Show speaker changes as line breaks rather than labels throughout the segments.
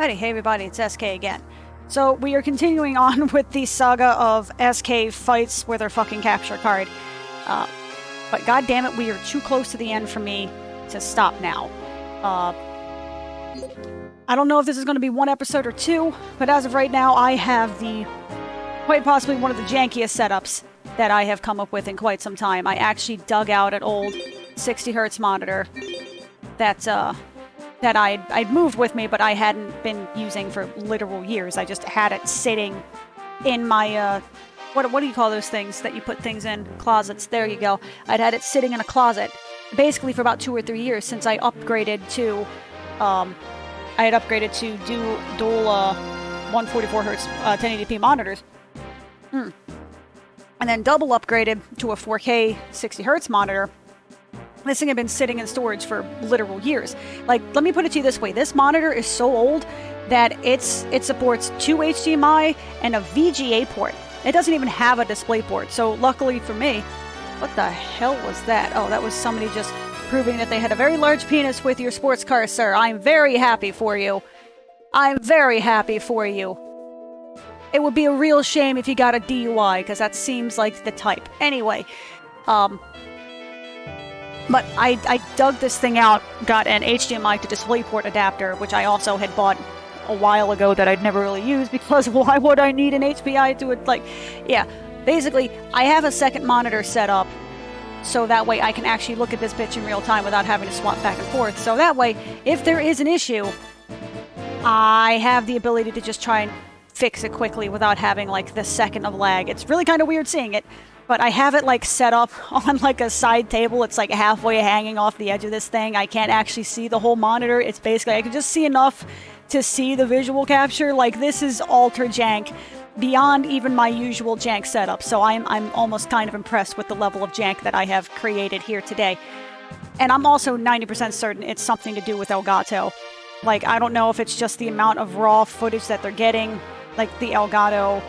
Hey everybody, it's SK again. So we are continuing on with the saga of SK fights with her fucking capture card. But god damn it, we are too close to the end for me to stop now. I don't know if this is going to be one episode or two, but as of right now, I have quite possibly one of the jankiest setups that I have come up with in quite some time. I actually dug out an old 60 Hz monitor that I'd moved with me, but I hadn't been using for literal years. I just had it sitting in my, what do you call those things that you put things in? Closets. There you go. I'd had it sitting in a closet basically for about 2 or 3 years since I upgraded to, dual 144 Hz 1080p monitors. And then double upgraded to a 4K 60 Hz monitor. This thing had been sitting in storage for literal years. Like, let me put it to you this way. This monitor is so old that it supports 2 HDMI and a VGA port. It doesn't even have a display port. So luckily for me, what the hell was that? Oh, that was somebody just proving that they had a very large penis with your sports car, sir. I'm very happy for you. I'm very happy for you. It would be a real shame if you got a DUI, because that seems like the type. Anyway, but I dug this thing out, got an HDMI to DisplayPort adapter, which I also had bought a while ago that I'd never really used, because why would I need an HDMI to it? Like, yeah, basically, I have a second monitor set up, so that way I can actually look at this bitch in real time without having to swap back and forth. So that way, if there is an issue, I have the ability to just try and fix it quickly without having, like, the second of lag. It's really kind of weird seeing it. But I have it, like, set up on, like, a side table. It's, like, halfway hanging off the edge of this thing. I can't actually see the whole monitor. It's basically, I can just see enough to see the visual capture. Like, this is ultra jank beyond even my usual jank setup. So I'm almost kind of impressed with the level of jank that I have created here today. And I'm also 90% certain it's something to do with Elgato. Like, I don't know if it's just the amount of raw footage that they're getting, like the Elgato,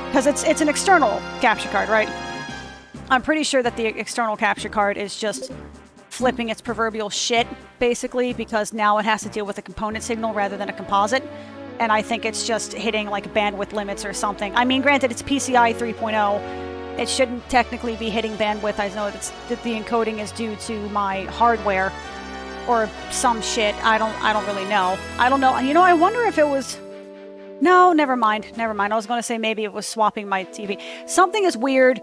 because it's an external capture card, right? I'm pretty sure that the external capture card is just flipping its proverbial shit, basically, because now it has to deal with a component signal rather than a composite. And I think it's just hitting, like, bandwidth limits or something. I mean, granted, it's PCI 3.0. It shouldn't technically be hitting bandwidth. I know that the encoding is due to my hardware or some shit. I don't really know. I don't know. You know, I wonder if it was... No, never mind. Never mind. I was going to say maybe it was swapping my TV. Something is weird.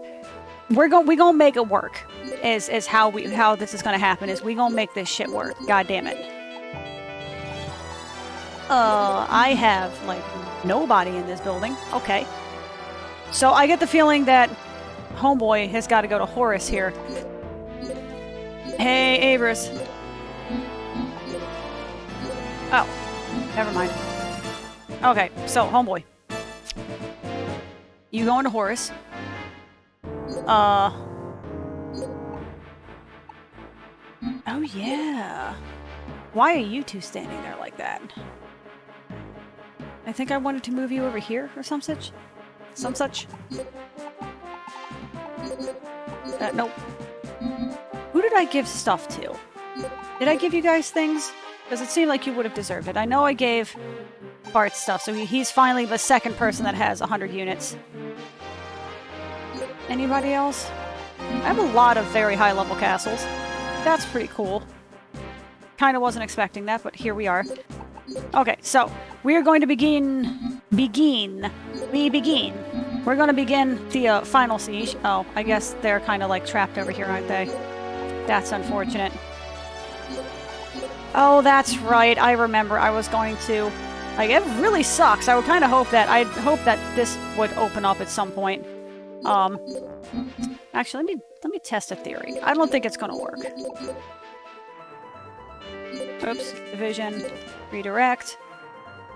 We're gonna make it work. Is how this is gonna happen. Is we gonna make this shit work? God damn it. I have, like, nobody in this building. Okay. So I get the feeling that homeboy has got to go to Horus here. Hey, Avers. Oh, never mind. Okay, so homeboy, you going to Horus? Oh yeah. Why are you two standing there like that? I think I wanted to move you over here or some such. Nope. Who did I give stuff to? Did I give you guys things? Because it seemed like you would have deserved it. I know I gave Bart stuff, so he's finally the second person that has 100 units. Anybody else? I have a lot of very high-level castles. That's pretty cool. Kind of wasn't expecting that, but here we are. Okay, so we are going to begin. We're going to begin the final siege. Oh, I guess they're kind of, like, trapped over here, aren't they? That's unfortunate. Oh, that's right. I remember I was going to... Like, it really sucks. I would kind of hope that this would open up at some point. Actually, let me test a theory. I don't think it's gonna work. Oops, division, redirect.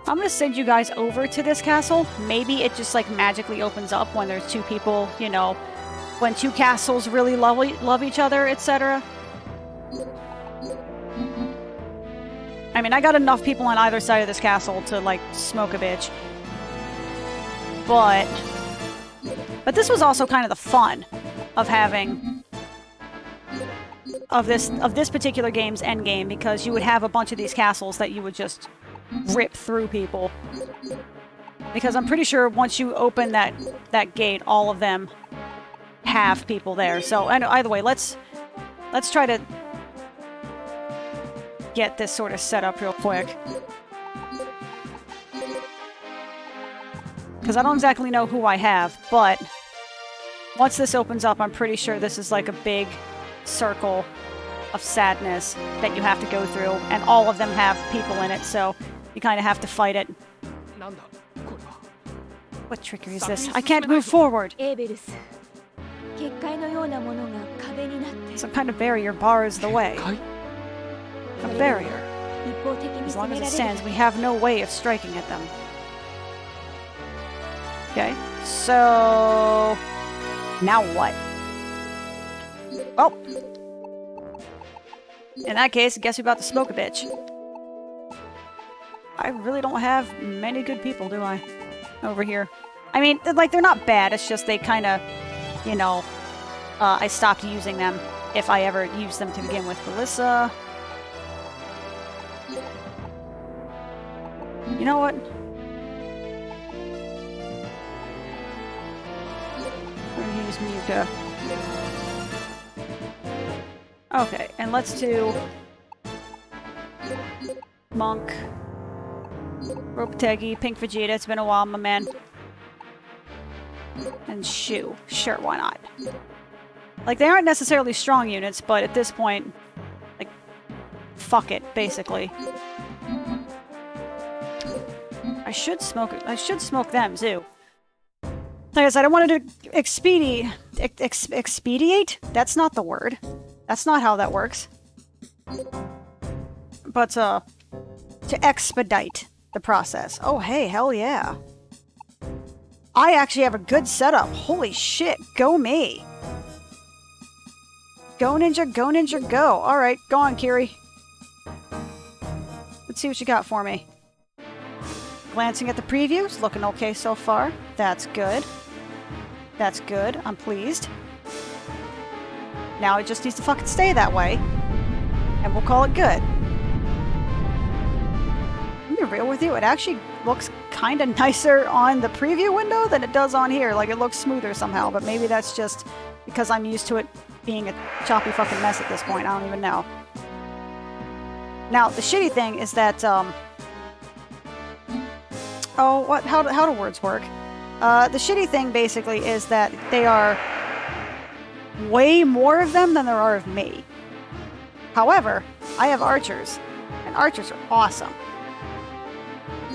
I'm gonna send you guys over to this castle. Maybe it just, like, magically opens up when there's two people, you know, when two castles really love each other, etc. I mean, I got enough people on either side of this castle to, like, smoke a bitch. But this was also kind of the fun of having... of this particular game's endgame, because you would have a bunch of these castles that you would just rip through people. Because I'm pretty sure once you open that gate, all of them have people there. So either way, let's try to get this sort of set up real quick. Because I don't exactly know who I have, but once this opens up, I'm pretty sure this is like a big circle of sadness that you have to go through, and all of them have people in it, so you kind of have to fight it. What trickery is this? I can't move forward! Some kind of barrier bars the way. A barrier. As long as it stands, we have no way of striking at them. Okay, so... now what? Well... in that case, I guess we're about to smoke a bitch. I really don't have many good people, do I? Over here. I mean, like, they're not bad, it's just they kind of, you know, I stopped using them if I ever used them to begin with. Melissa. You know what? We're gonna use Muka. Okay, and let's do Monk, Ropetegi, Pink Vegeta, it's been a while, my man. And Shu. Sure, why not? Like, they aren't necessarily strong units, but at this point, like, fuck it, basically. I should smoke them, too. Like I said, I wanted to expedite? That's not the word. That's not how that works. But, to expedite the process. Oh, hey, hell yeah. I actually have a good setup. Holy shit, go me. Go ninja, go. Alright, go on, Kiri. Let's see what you got for me. Glancing at the previews, looking okay so far. That's good. That's good. I'm pleased. Now it just needs to fucking stay that way. And we'll call it good. I'm gonna be real with you, it actually looks kind of nicer on the preview window than it does on here. Like, it looks smoother somehow, but maybe that's just because I'm used to it being a choppy fucking mess at this point. I don't even know. Now, the shitty thing is that, oh, what? How do words work? The shitty thing, basically, is that they are way more of them than there are of me. However, I have archers, and archers are awesome.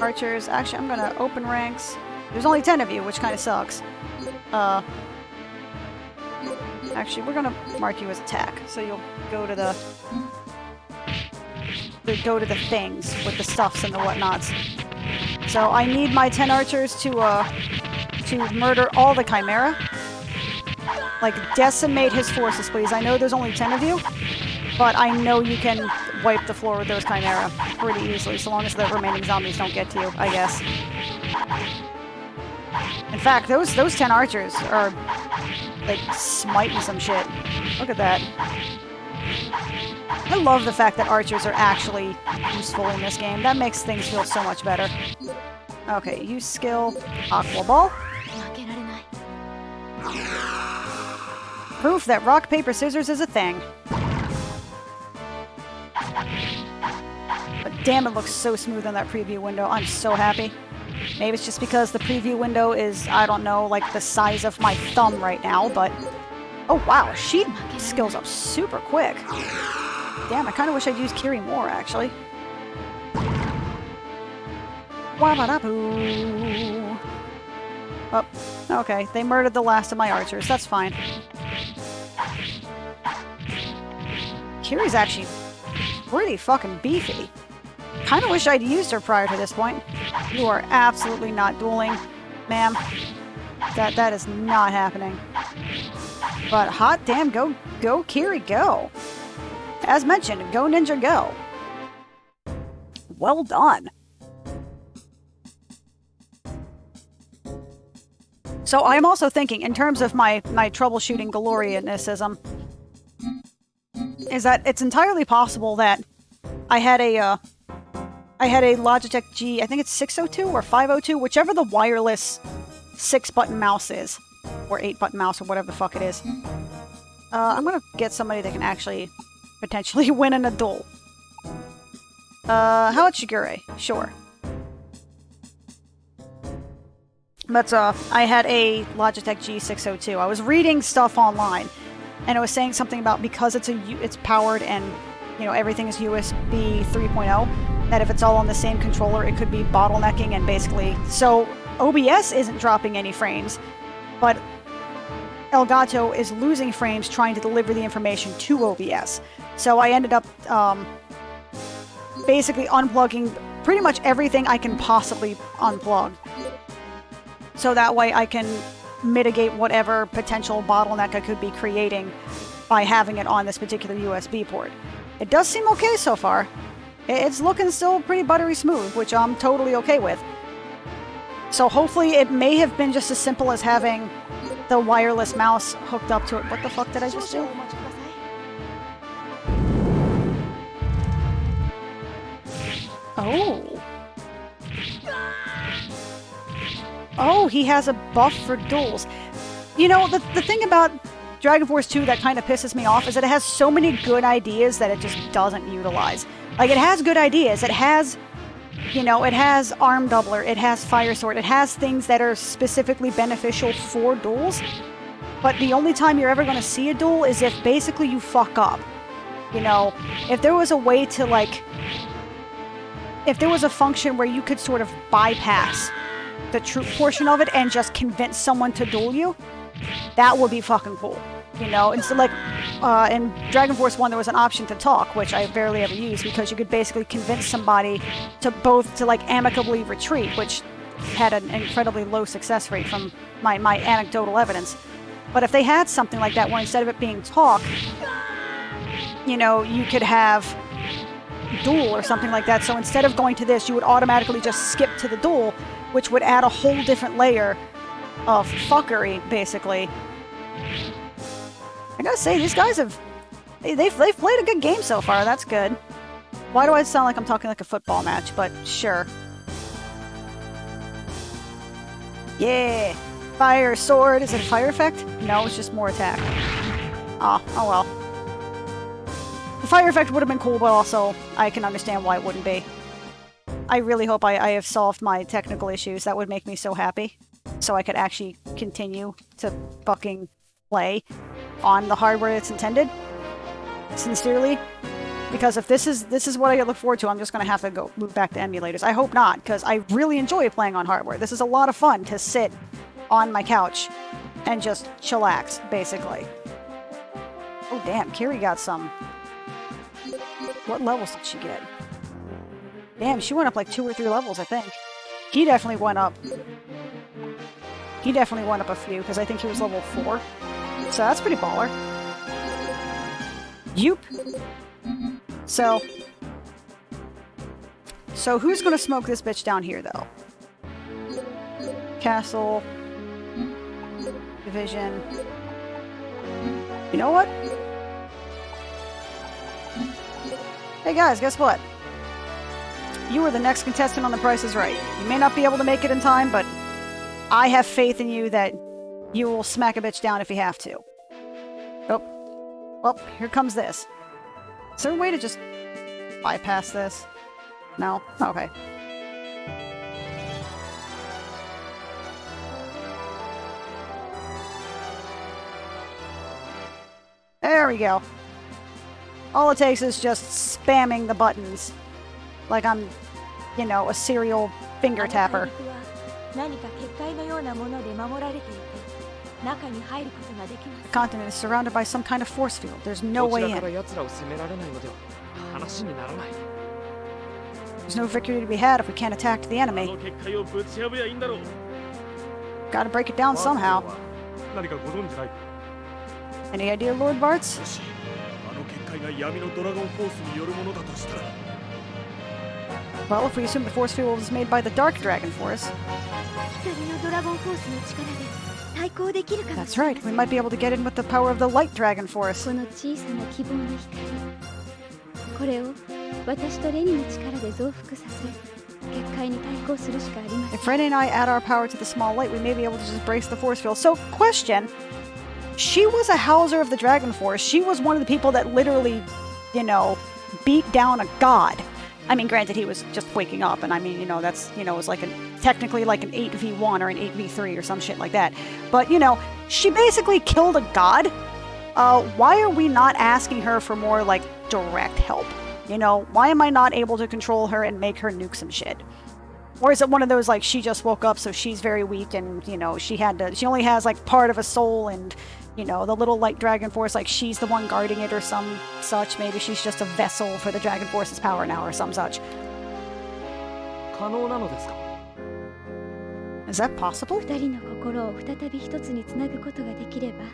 Archers, actually, I'm gonna open ranks. There's only 10 of you, which kind of sucks. Actually, we're gonna mark you as attack, so you'll go to the things with the stuffs and the whatnots. So I need my 10 archers to murder all the Chimera. Like, decimate his forces, please. I know there's only 10 of you, but I know you can wipe the floor with those Chimera pretty easily, so long as the remaining zombies don't get to you, I guess. In fact, those 10 archers are, like, smiting some shit. Look at that. I love the fact that archers are actually useful in this game. That makes things feel so much better. Okay, use skill, Aqua Ball. Proof that rock, paper, scissors is a thing. But damn, it looks so smooth on that preview window. I'm so happy. Maybe it's just because the preview window is, I don't know, like the size of my thumb right now, but... oh wow, she skills up super quick. Damn, I kind of wish I'd used Kiri more, actually. Wabadaboo. Oh, okay, they murdered the last of my archers. That's fine. Kiri's actually pretty fucking beefy. Kinda wish I'd used her prior to this point. You are absolutely not dueling, ma'am. That is not happening. But hot damn, go Kiri, go. As mentioned, go ninja, go. Well done. So I'm also thinking, in terms of my troubleshooting gloriousnessism, is that it's entirely possible that I had I had a Logitech G, I think it's 602 or 502, whichever the wireless 6-button mouse is. Or 8-button mouse, or whatever the fuck it is. I'm gonna get somebody that can actually potentially win in a duel. How about Shigure? Sure. But, I had a Logitech G602. I was reading stuff online, and it was saying something about because it's powered and, you know, everything is USB 3.0, that if it's all on the same controller, it could be bottlenecking and basically... So, OBS isn't dropping any frames, but Elgato is losing frames trying to deliver the information to OBS. So I ended up basically unplugging pretty much everything I can possibly unplug. So that way I can mitigate whatever potential bottleneck I could be creating by having it on this particular USB port. It does seem okay so far. It's looking still pretty buttery smooth, which I'm totally okay with. So hopefully it may have been just as simple as having the wireless mouse hooked up to it. What the fuck did I just do? Oh. Oh, he has a buff for duels. You know, the thing about Dragon Force 2 that kind of pisses me off is that it has so many good ideas that it just doesn't utilize. Like, it has good ideas. It has, you know, it has Arm Doubler, it has Fire Sword, it has things that are specifically beneficial for duels. But the only time you're ever going to see a duel is if basically you fuck up. You know, if there was a way to, like... If there was a function where you could sort of bypass the troop portion of it and just convince someone to duel you, that would be fucking cool. You know, instead, like, in Dragon Force 1 there was an option to talk, which I barely ever used, because you could basically convince somebody to like, amicably retreat, which had an incredibly low success rate from my anecdotal evidence. But if they had something like that, where instead of it being talk, you know, you could have duel or something like that, so instead of going to this, you would automatically just skip to the duel, which would add a whole different layer of fuckery, basically. I gotta say, these guys have... They've played a good game so far, that's good. Why do I sound like I'm talking like a football match, but sure. Yeah! Fire Sword, is it a fire effect? No, it's just more attack. Oh well. The fire effect would have been cool, but also I can understand why it wouldn't be. I really hope I have solved my technical issues. That would make me so happy. So I could actually continue to fucking play on the hardware it's intended. Sincerely. Because if this is what I look forward to, I'm just gonna have to go move back to emulators. I hope not, because I really enjoy playing on hardware. This is a lot of fun to sit on my couch and just chillax, basically. Oh damn, Kiri got some... What levels did she get? Damn, she went up like 2 or 3 levels, I think. He definitely went up. He definitely went up a few, because I think he was level 4. So that's pretty baller. Yoop. So who's gonna smoke this bitch down here, though? Castle. Division. You know what? Hey guys, guess what? You are the next contestant on The Price is Right. You may not be able to make it in time, but I have faith in you that you will smack a bitch down if you have to. Oh. Well, here comes this. Is there a way to just bypass this? No? Okay. There we go. All it takes is just spamming the buttons. Like I'm, you know, a serial finger tapper. The continent is surrounded by some kind of force field. There's no way in. There's no victory to be had if we can't attack the enemy. Gotta break it down somehow. Any idea, Lord Bartz? Well, if we assume the force field was made by the Dark Dragon Force... That's right, we might be able to get in with the power of the Light Dragon Force.
私とレニの力で増幅させ結界に対抗するしかありません。
If Rennie and I add our power to the small light, we may be able to just brace the force field. So, question. She was a houser of the Dragon Force. She was one of the people that literally, you know, beat down a god. I mean, granted, he was just waking up, and I mean, you know, that's, you know, it was like technically like an 8v1 or an 8v3 or some shit like that. But, you know, she basically killed a god. Why are we not asking her for more, like, direct help? You know, why am I not able to control her and make her nuke some shit? Or is it one of those, like, she just woke up, so she's very weak, and, you know, she only has, like, part of a soul, and, you know, the little light Dragon Force, like, she's the one guarding it or some such. Maybe she's just a vessel for the Dragon Force's power now or some such. Is that possible?
二人の心を再び一つにつなぐことができれば、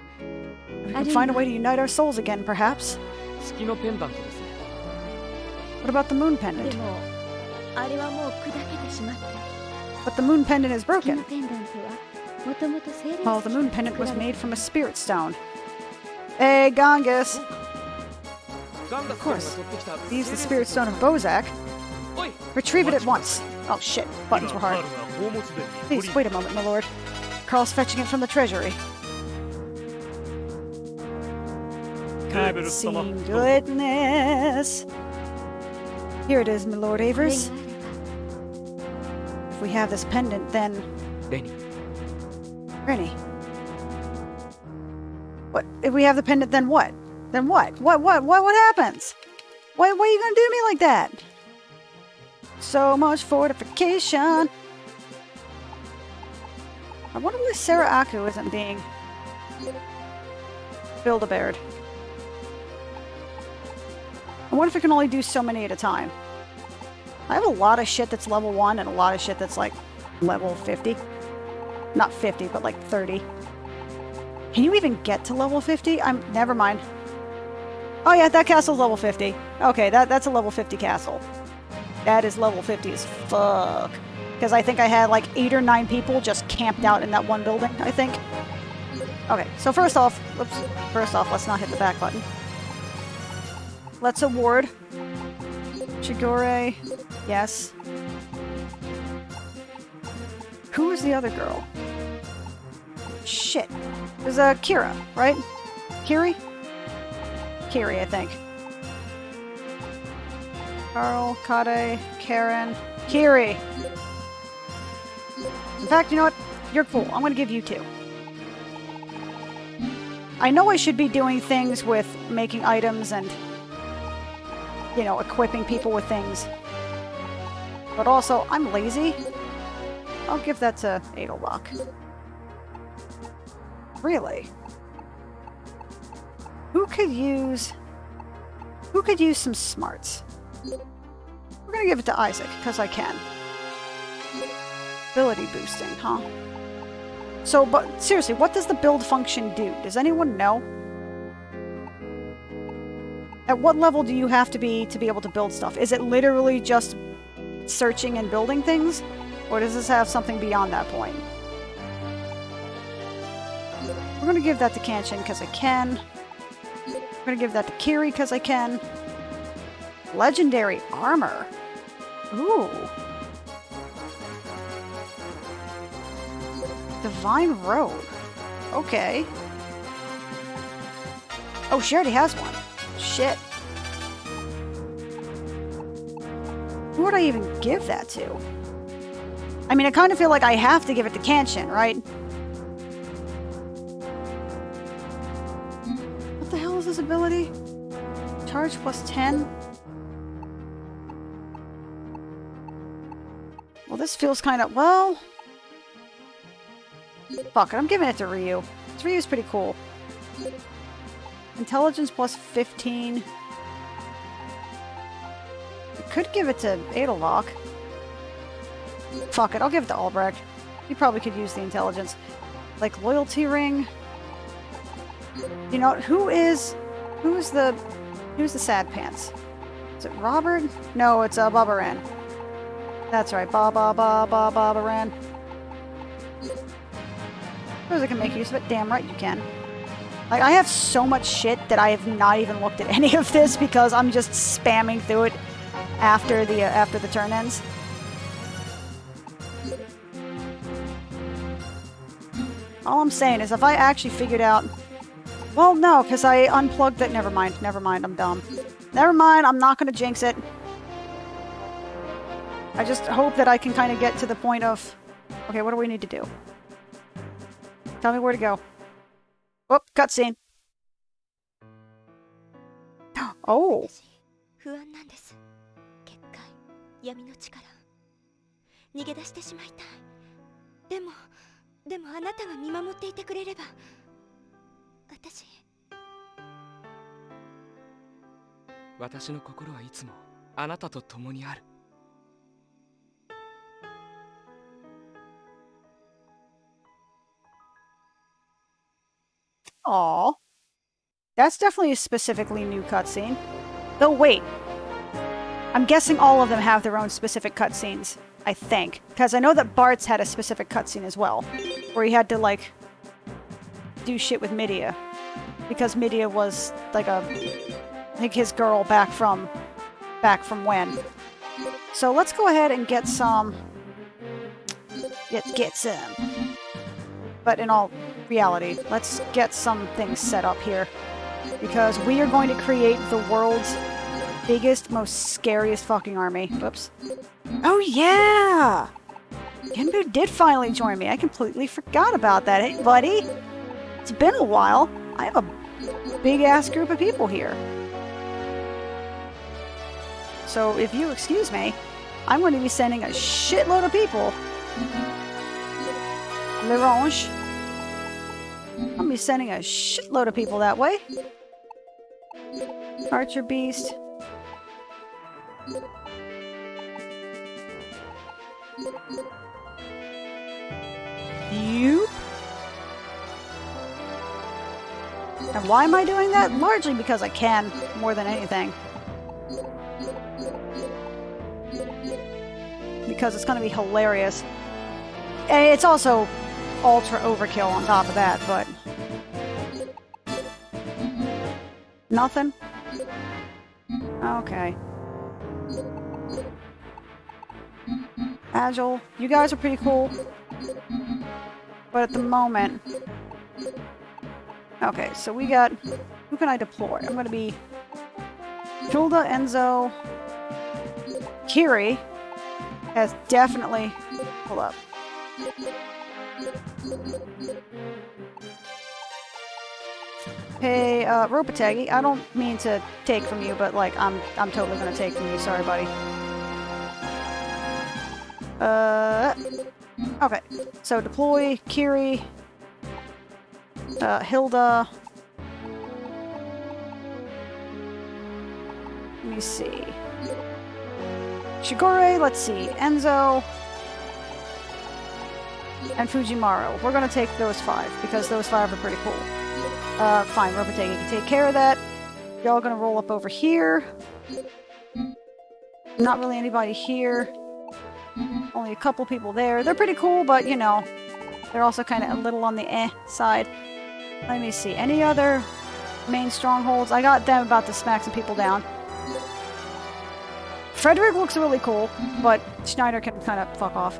We can find a way to unite our souls again, perhaps.
月のペンダントですね。
What about the moon pendant?
でもあれはもう砕けてしまった。
But the moon pendant is
月の
broken.
ペンダントはもともと精霊
Oh, the moon pendant was made from a spirit stone. Hey, Gongus!
ガンガスさんが取ってきた
Use the spirit stone of Bozak.
おい
Retrieve it at once. Oh shit, buttons were hard. Please, wait a moment, my lord. Carl's fetching it from the treasury. Cutscene goodness. Here it is, my lord
これが
Avers.
あれば
If we have this pendant, then...
レニ
Rennie. What? If we have the pendant, then what? Then what? What happens? Why are you gonna do me like that? So much fortification. I wonder why Sarah Aku isn't being Build-A-Bared. I wonder if we can only do so many at a time. I have a lot of shit that's level 1 and a lot of shit that's like level 50. Not 50, but like 30. Can you even get to level 50? Never mind. Oh yeah, that castle's level 50. Okay, that's a level 50 castle. That is level 50 as fuck. Because I think I had like 8 or 9 people just camped out in that one building, I think. Okay, so first off, let's not hit the back button. Let's award. Chigore, yes. Who is the other girl? Shit. There's Kira, right? Kiri? Kiri, I think. Carl, Kade, Karen, Kiri. In fact, you know what? You're cool. I'm gonna give you 2. I know I should be doing things with making items and, you know, equipping people with things. But also, I'm lazy. I'll give that to Edelbach. Really? Who could use some smarts? We're gonna give it to Isaac, because I can. Ability boosting, huh? So, but seriously, what does the build function do? Does anyone know? At what level do you have to be able to build stuff? Is it literally just searching and building things? Or does this have something beyond that point? We're gonna give that to Kanchin because I can. We're gonna give that to Kiri because I can. Legendary armor. Ooh. Divine Robe. Okay. Oh, she already has one. Shit. Who would I even give that to? I mean, I kind of feel like I have to give it to Kanchin, right? What the hell is this ability? Charge plus 10? Well, this feels kind of... Well... Fuck it, I'm giving it to Ryu. Ryu's pretty cool. Intelligence plus 15. I could give it to Edelbach. Fuck it, I'll give it to Albrecht. He probably could use the intelligence. Like, loyalty ring. You know, who's the sad pants? Is it Robert? No, it's Baba Ran. That's right, Baba Ran. Suppose I can make use of it. Damn right you can. Like, I have so much shit that I have not even looked at any of this because I'm just spamming through it. after the turn ends. All I'm saying is if I actually figured out... Well, no, because I unplugged it. Never mind, I'm dumb. Never mind, I'm not going to jinx it. I just hope that I can kind of get to the point of... Okay, what do we need to do? Tell me where to go. Oh, cutscene. Oh.
不安なんです。結界、闇の力。逃げ出してしまいたい。でもあなたが見守っていてくれれば、
私の心はいつもあなたと共にある。
Aw. That's definitely a specifically new cutscene. Though wait. I'm guessing all of them have their own specific cutscenes. I think. Because I know that Bart's had a specific cutscene as well. Where he had to, like, do shit with Midia. Because Midia was, like, I think his girl back from when. So let's go ahead and get some... Get some. But in all reality, let's get some things set up here. Because we are going to create the world's biggest, most scariest fucking army. Whoops. Oh yeah! Genbu did finally join me. I completely forgot about that. Hey, buddy! It's been a while. I have a big-ass group of people here. So, if you excuse me, I'm going to be sending a shitload of people. L'Orange. I'm going to be sending a shitload of people that way. Archer Beast. Yoop. And why am I doing that? Largely because I can, more than anything. Because it's going to be hilarious. And it's also ultra overkill on top of that, but... Nothing? Okay. Agile. You guys are pretty cool. But at the moment... Okay, so we got... Who can I deploy? I'm gonna be... Hilda, Enzo... Kiri has definitely... Hold up. Hey, Ropatagi, I don't mean to take from you, but, like, I'm totally gonna take from you. Sorry, buddy. Okay. So, deploy, Kiri, Hilda. Let me see. Shigure, let's see. Enzo. And Fujimaru. We're gonna take those 5, because those 5 are pretty cool. Fine, Robotegi can take care of that. Y'all gonna roll up over here. Not really anybody here. Only a couple people there. They're pretty cool, but, you know, they're also kind of a little on the side. Let me see. Any other main strongholds? I got them about to smack some people down. Frederick looks really cool, but Schneider can kind of fuck off.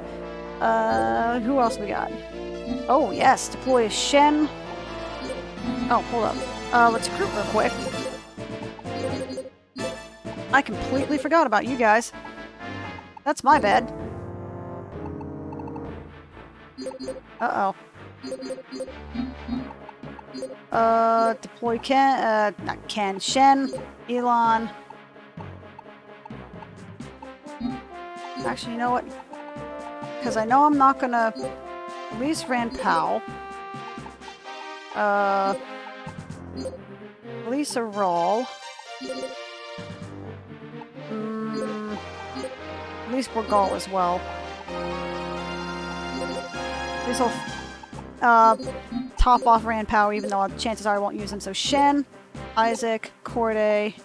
Who else we got? Oh, yes. Deploy Shen. Oh, hold up. Let's recruit real quick. I completely forgot about you guys. That's my bad. Uh-oh. Deploy Ken, not Ken, Shen, Elon. Actually, you know what? Because I know I'm not gonna release Rand Powell. Release a roll. Release Borgal as well. This will top off Rand Powell, even though chances are I won't use him. So Shen, Isaac, Corday,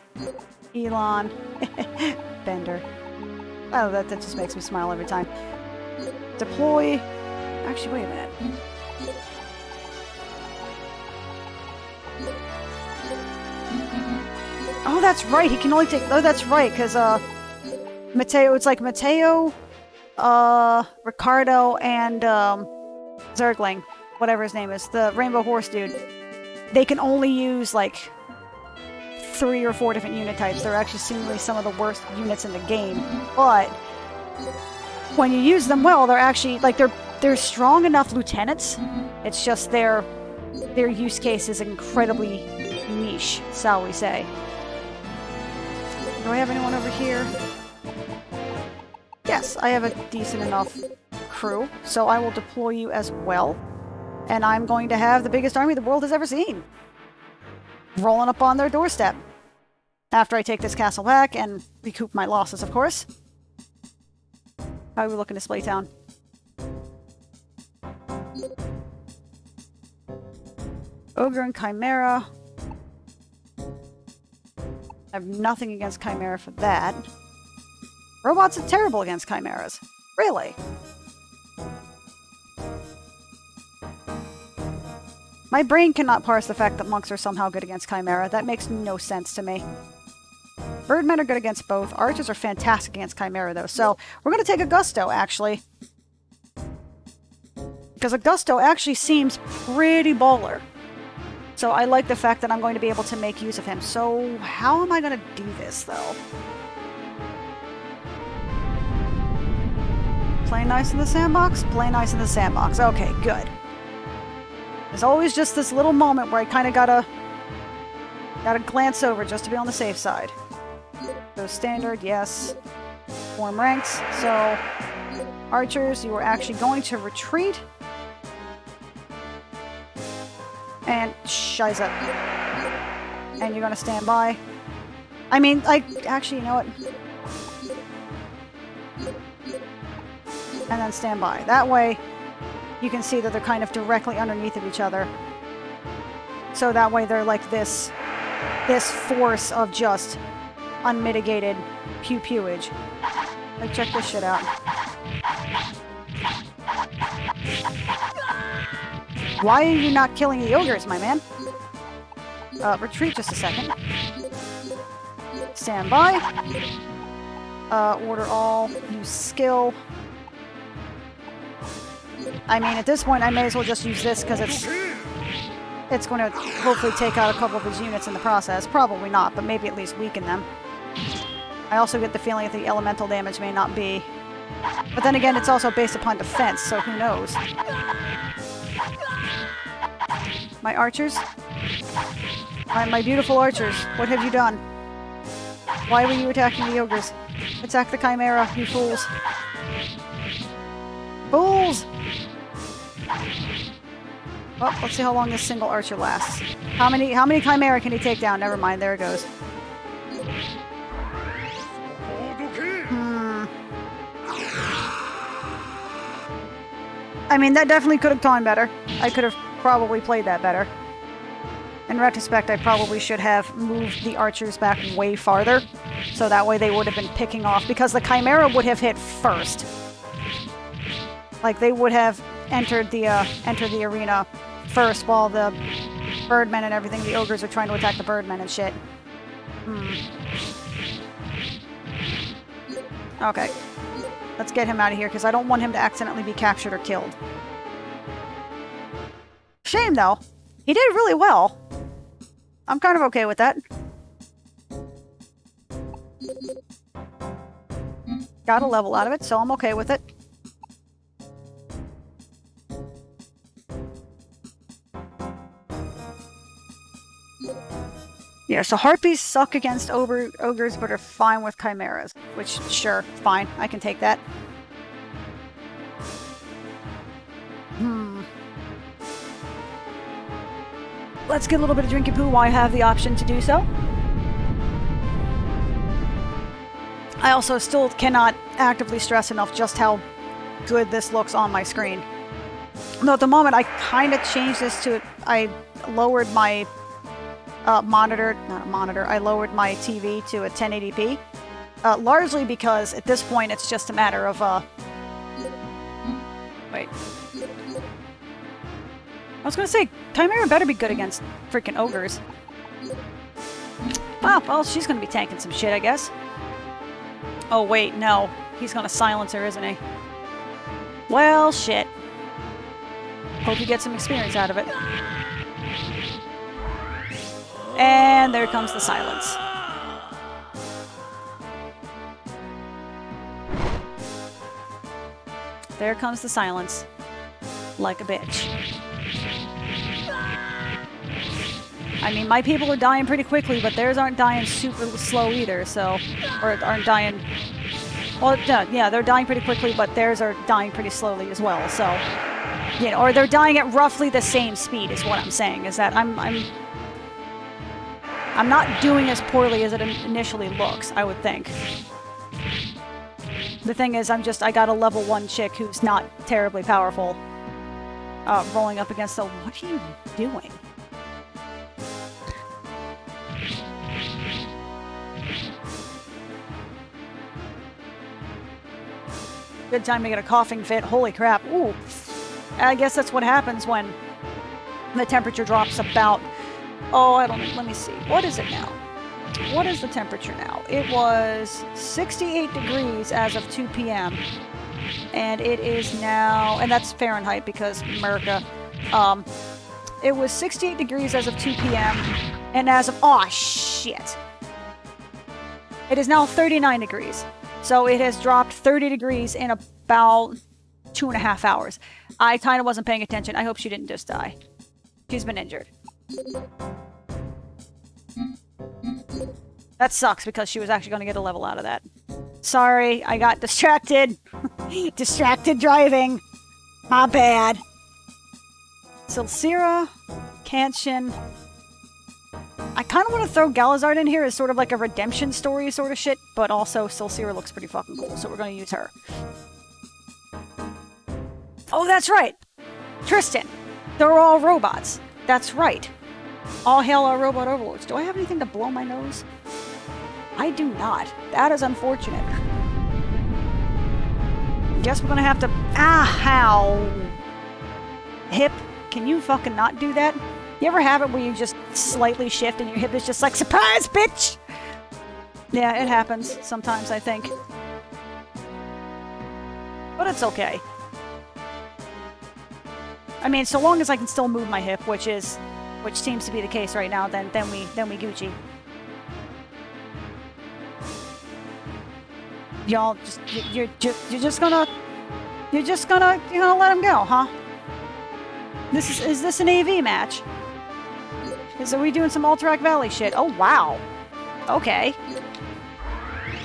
Elon, Bender. Oh, that just makes me smile every time. Deploy. Actually, wait a minute. Oh, that's right. He can only take... Oh, that's right, because, Mateo, it's like Mateo, Ricardo, and Zergling, whatever his name is, the Rainbow Horse dude. They can only use like 3 or 4 different unit types. They're actually seemingly some of the worst units in the game, but when you use them well, they're actually like they're strong enough lieutenants. It's just their use case is incredibly niche, shall we say. Do I have anyone over here? Yes, I have a decent enough crew, so I will deploy you as well. And I'm going to have the biggest army the world has ever seen. Rolling up on their doorstep. After I take this castle back and recoup my losses, of course. How are we looking to Splaytown? Ogre and Chimera. I have nothing against Chimera for that. Robots are terrible against Chimeras. Really? My brain cannot parse the fact that monks are somehow good against Chimera. That makes no sense to me. Birdmen are good against both. Archers are fantastic against Chimera, though. So, we're going to take Augusto, actually. Because Augusto actually seems pretty baller. So, I like the fact that I'm going to be able to make use of him. So, how am I going to do this, though? Play nice in the sandbox? Play nice in the sandbox. Okay, good. There's always just this little moment where I kind of gotta glance over just to be on the safe side. So standard, yes. Form ranks. So, archers, you are actually going to retreat. And shiza. And you're gonna stand by. I mean, actually, you know what? And then stand by. That way, you can see that they're kind of directly underneath of each other. So that way they're like this force of just unmitigated pew-pewage. Like, check this shit out. Why are you not killing the ogres, my man? Retreat just a second. Stand by. Order all. Use skill. I mean, at this point, I may as well just use this because it's going to hopefully take out a couple of his units in the process. Probably not, but maybe at least weaken them. I also get the feeling that the elemental damage may not be. But then again, it's also based upon defense, so who knows? My archers? My beautiful archers, what have you done? Why were you attacking the ogres? Attack the Chimera, you fools. Fools! Well, let's see how long this single archer lasts. How many Chimera can he take down? Never mind, there it goes. I mean, that definitely could have gone better. I could have probably played that better. In retrospect, I probably should have moved the archers back way farther, so that way they would have been picking off, because the Chimera would have hit first. Like, they would have entered the arena first while the birdmen and everything, the ogres are trying to attack the birdmen and shit. Okay. Let's get him out of here, because I don't want him to accidentally be captured or killed. Shame, though. He did really well. I'm kind of okay with that. Got a level out of it, so I'm okay with it. Yeah, so harpies suck against ogres, but are fine with chimeras. Which, sure, fine. I can take that. Let's get a little bit of drinky poo while I have the option to do so. I also still cannot actively stress enough just how good this looks on my screen. Though at the moment I kind of changed this to... I lowered my... I lowered my TV to a 1080p. Largely because at this point it's just a matter of, wait. I was gonna say, Chimera better be good against freaking ogres. Well, she's gonna be tanking some shit, I guess. Oh, wait, no. He's gonna silence her, isn't he? Well, shit. Hope you get some experience out of it. And there comes the silence. There comes the silence. Like a bitch. I mean, my people are dying pretty quickly, but theirs aren't dying super slow either, so... Or aren't dying... Well, yeah, they're dying pretty quickly, but theirs are dying pretty slowly as well, so... You know, or they're dying at roughly the same speed, is what I'm saying, is that I'm not doing as poorly as it initially looks, I would think. The thing is, I got a level 1 chick who's not terribly powerful. Rolling up against the... What are you doing? Good time to get a coughing fit. Holy crap. Ooh. I guess that's what happens when the temperature drops about... Oh, I don't know. Let me see. What is it now? What is the temperature now? It was 68 degrees as of 2 p.m. And it is now... And that's Fahrenheit because America. It was 68 degrees as of 2 p.m. And as of... Oh, shit. It is now 39 degrees. So it has dropped 30 degrees in about 2.5 hours. I kind of wasn't paying attention. I hope she didn't just die. She's been injured. That sucks because she was actually going to get a level out of that. Sorry, I got distracted. Distracted driving. My bad. Silsira, Kanshin. I kind of want to throw Galazard in here as sort of like a redemption story sort of shit, but also Silsira looks pretty fucking cool, so we're going to use her. Oh, that's right! Tristan! They're all robots. That's right. All hail our robot overlords. Do I have anything to blow my nose? I do not. That is unfortunate. Guess we're gonna have to... Ah, how? Hip, can you fucking not do that? You ever have it where you just slightly shift and your hip is just like, surprise, bitch! Yeah, it happens sometimes, I think. But it's okay. I mean, so long as I can still move my hip, which seems to be the case right now, then we Gucci. Y'all, you're just gonna let him go, huh? Is this an AV match? Are we doing some Alterac Valley shit? Oh wow. Okay.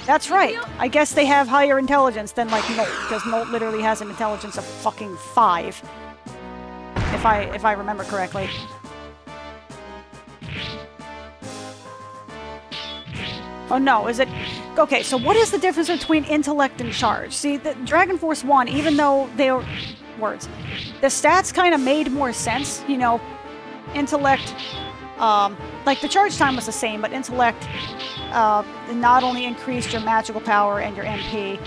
That's right. I guess they have higher intelligence than like Nolt, because Nolt literally has an intelligence of fucking 5. If I remember correctly. Oh no, is it... Okay, so what is the difference between intellect and charge? See, the Dragon Force 1, even though they were... Words. The stats kind of made more sense, you know. Intellect... like, the charge time was the same, but intellect not only increased your magical power and your MP,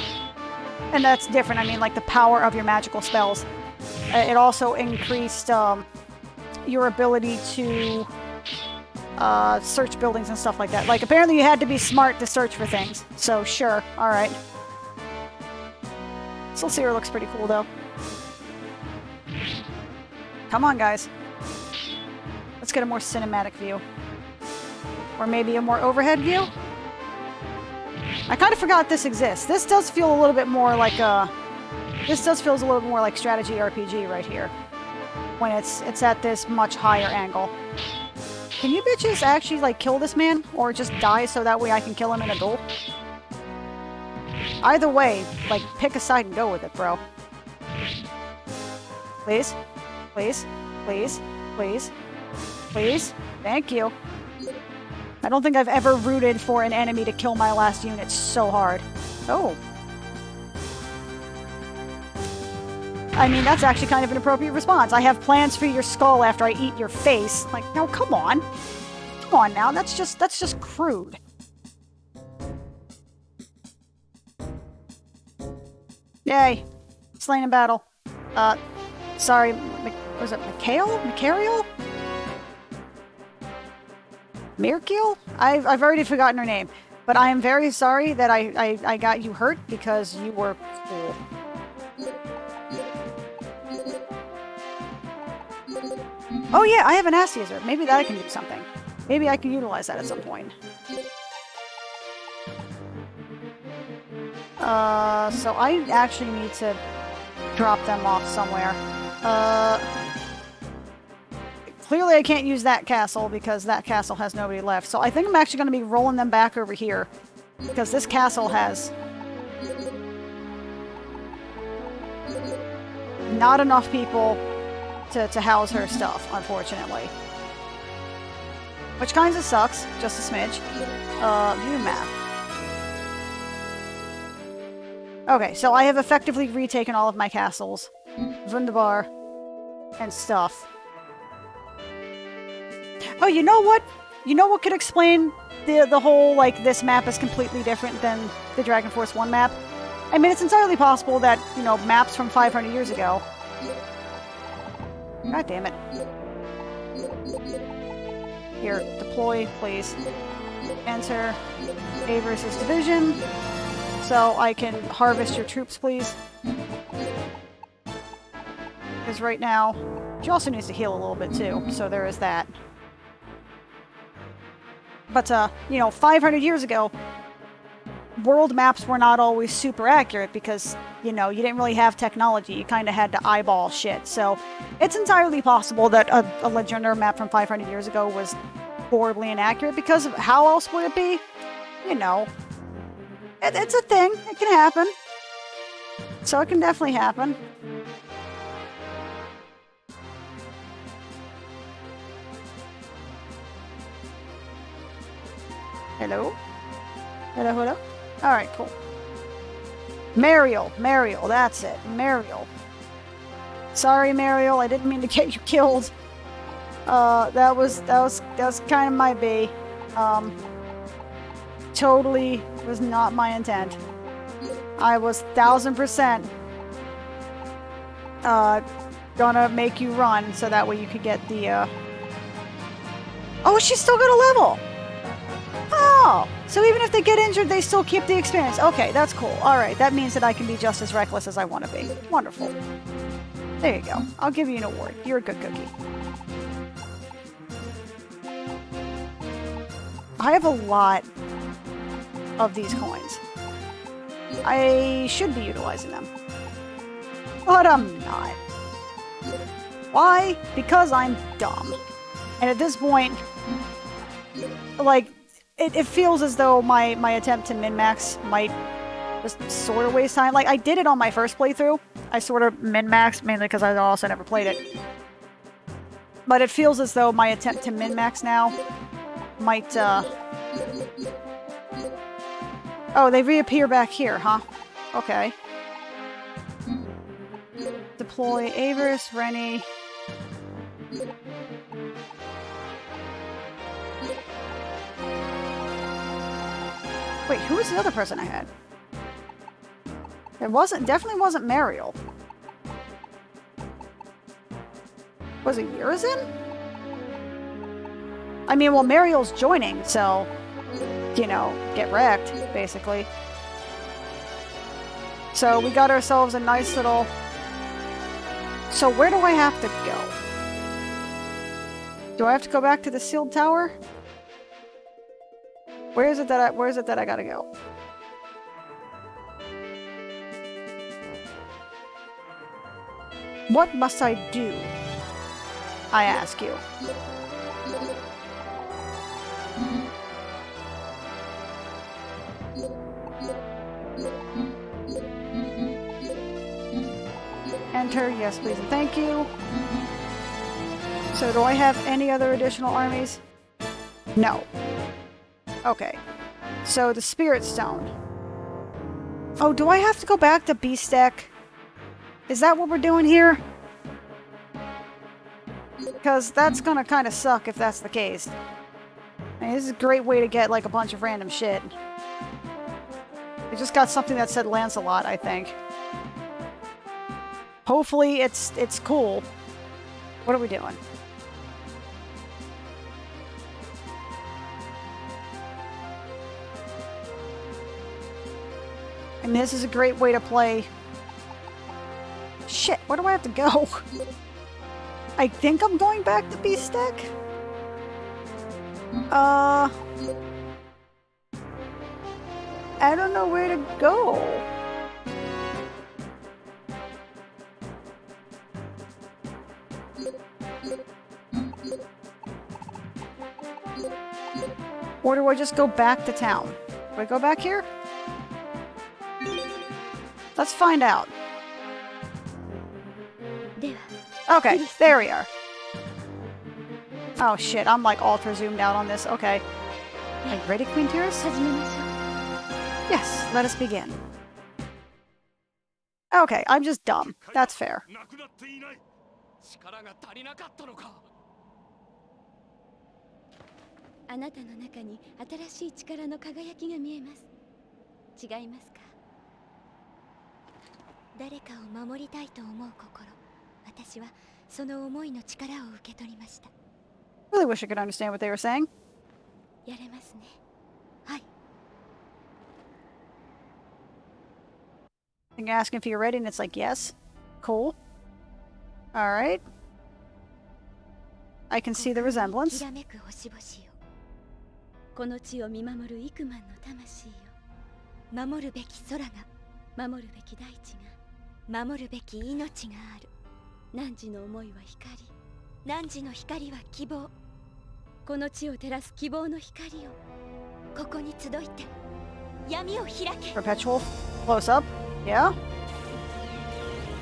and that's different, I mean, like, the power of your magical spells. It also increased your ability to search buildings and stuff like that. Like, apparently you had to be smart to search for things. So, sure. Alright. Silsira looks pretty cool, though. Come on, guys. Let's get a more cinematic view. Or maybe a more overhead view? I kind of forgot this exists. This does feel a little bit more like This does feel a little bit more like strategy RPG right here. When it's at this much higher angle. Can you bitches actually, like, kill this man? Or just die so that way I can kill him in a duel? Either way, like, pick a side and go with it, bro. Please? Please? Please? Please? Please? Thank you. I don't think I've ever rooted for an enemy to kill my last unit so hard. Oh. I mean, that's actually kind of an appropriate response. I have plans for your skull after I eat your face. Like, no, come on. Come on now, that's just crude. Yay. Slain in battle. Sorry, was it Mikhail? Mikariel? Mirkiel? I've already forgotten her name. But I am very sorry that I got you hurt because you were cool. Oh yeah, I have an Astiazer. Maybe that I can do something. Maybe I can utilize that at some point. So I actually need to drop them off somewhere. Clearly I can't use that castle because that castle has nobody left. So I think I'm actually going to be rolling them back over here. Because this castle has not enough people to house her stuff, unfortunately. Which kinda sucks, just a smidge. View map. Okay, so I have effectively retaken all of my castles. Wunderbar. And stuff. Oh, you know what? You know what could explain the whole, like, this map is completely different than the Dragon Force 1 map? I mean, it's entirely possible that, you know, maps from 500 years ago... God damn it. Here, deploy, please. Enter A versus division. So I can harvest your troops, please. Because right now... She also needs to heal a little bit, too. So there is that. But, you know, 500 years ago, world maps were not always super accurate because, you know, you didn't really have technology. You kind of had to eyeball shit. So it's entirely possible that a Legendra map from 500 years ago was horribly inaccurate because of how else would it be? You know, it's a thing. It can happen. So it can definitely happen. Hello? Hello, hello? Alright, cool. Mariel, that's it. Mariel. Sorry, Mariel, I didn't mean to get you killed. That was kind of my B. Totally was not my intent. I was 1000% gonna make you run so that way you could get the, Oh, she's still got a level! Oh! So even if they get injured, they still keep the experience. Okay, that's cool. Alright, that means that I can be just as reckless as I want to be. Wonderful. There you go. I'll give you an award. You're a good cookie. I have a lot of these coins. I should be utilizing them. But I'm not. Why? Because I'm dumb. And at this point, like, it feels as though my attempt to min-max might just sort of waste time. Like, I did it on my first playthrough. I sort of min-maxed, mainly because I also never played it. But it feels as though my attempt to min-max now might, Oh, they reappear back here, huh? Okay. Deploy Avarice, Rennie... Wait, who was the other person I had? It definitely wasn't Mariel. Was it Urizen? I mean, well, Mariel's joining, so, you know, get wrecked, basically. So we got ourselves a nice little... So where do I have to go? Do I have to go back to the sealed tower? Where is it that I gotta go? What must I do? I ask you. Enter, yes please and thank you. So do I have any other additional armies? No. Okay, so the Spirit Stone. Oh, do I have to go back to B-Stack? Is that what we're doing here? Because that's gonna kind of suck if that's the case. I mean, this is a great way to get, like, a bunch of random shit. I just got something that said Lancelot, I think. Hopefully it's cool. What are we doing? I mean, this is a great way to play. Shit, where do I have to go? I think I'm going back to B-Stack. I don't know where to go. Or do I just go back to town? Do I go back here? Let's find out. Okay, there we are. Oh shit, I'm like ultra zoomed out on this. Okay. Are you ready, Queen Tears? Yes, let us begin. Okay, I'm just dumb. That's fair.
力が足りなかったのか。
あなたの中に新しい力の輝きが見えます。違いますか？誰かを守りたいと思う心、私はその思いの力を受け取りました。
Really wish I could understand what they were saying.
やれますね。はい。
You can ask if you're ready, and it's like, yes. Cool. Alright. I can see the resemblance.
きらめく星々よ。この地を見守る幾万の魂よ。守るべき空が、守るべき大地が、守るべき命がある。汝の思いは光、汝の光は希望。この地を照らす希望の光を、ここに集いて、闇を開け。
Perpetual close up. Yeah.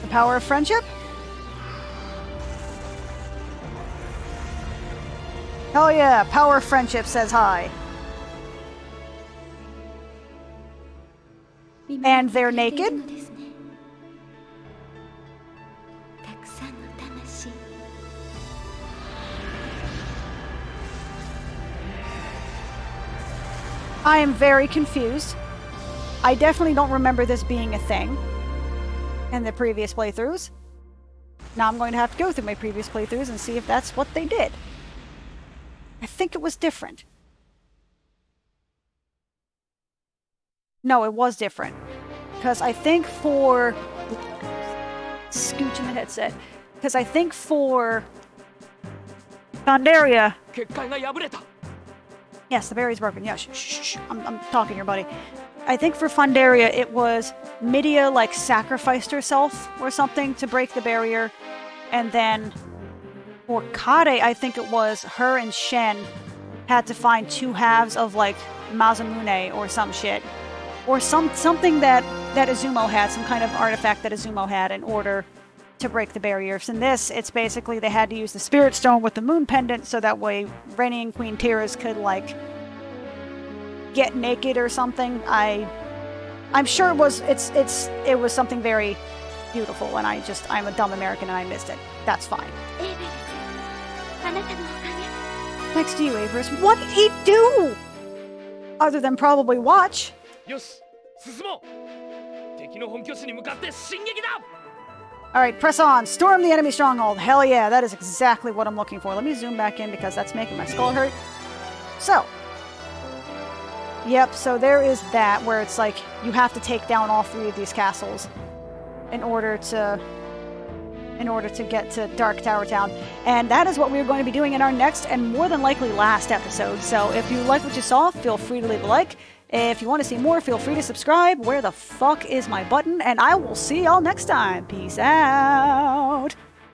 The power of friendship? Hell yeah, power of friendship says hi. And they're naked? I am very confused. I definitely don't remember this being a thing in the previous playthroughs. Now I'm going to have to go through my previous playthroughs and see if that's what they did. I think it was different. No, it was different. Because I think for... Scooching the headset. Because I think for... Pandaria... Yes, the barrier's broken. Yeah, shh. I'm talking here, buddy. I think for Fundaria, it was Midia, like, sacrificed herself or something to break the barrier. And then for Kade, I think it was her and Shen had to find two halves of, like, Mazamune or some shit. Or something that Izumo had, some kind of artifact that Izumo had in order to break the barriers. In this, it's basically they had to use the Spirit Stone with the Moon Pendant so that way Rennie and Queen Tiras could, like, get naked or something. I'm sure it was something very beautiful, and I'm a dumb American and I missed it. That's fine. Next to you, Avers. What did he do? Other than probably watch. Alright, press on. Storm the enemy stronghold. Hell yeah, that is exactly what I'm looking for. Let me zoom back in because that's making my skull hurt. So. Yep, so there is that where it's like you have to take down all three of these castles in order to get to Dark Tower Town. And that is what we're going to be doing in our next and more than likely last episode. So if you like what you saw, feel free to leave a like. If you want to see more, feel free to subscribe. Where the fuck is my button? And I will see y'all next time. Peace out.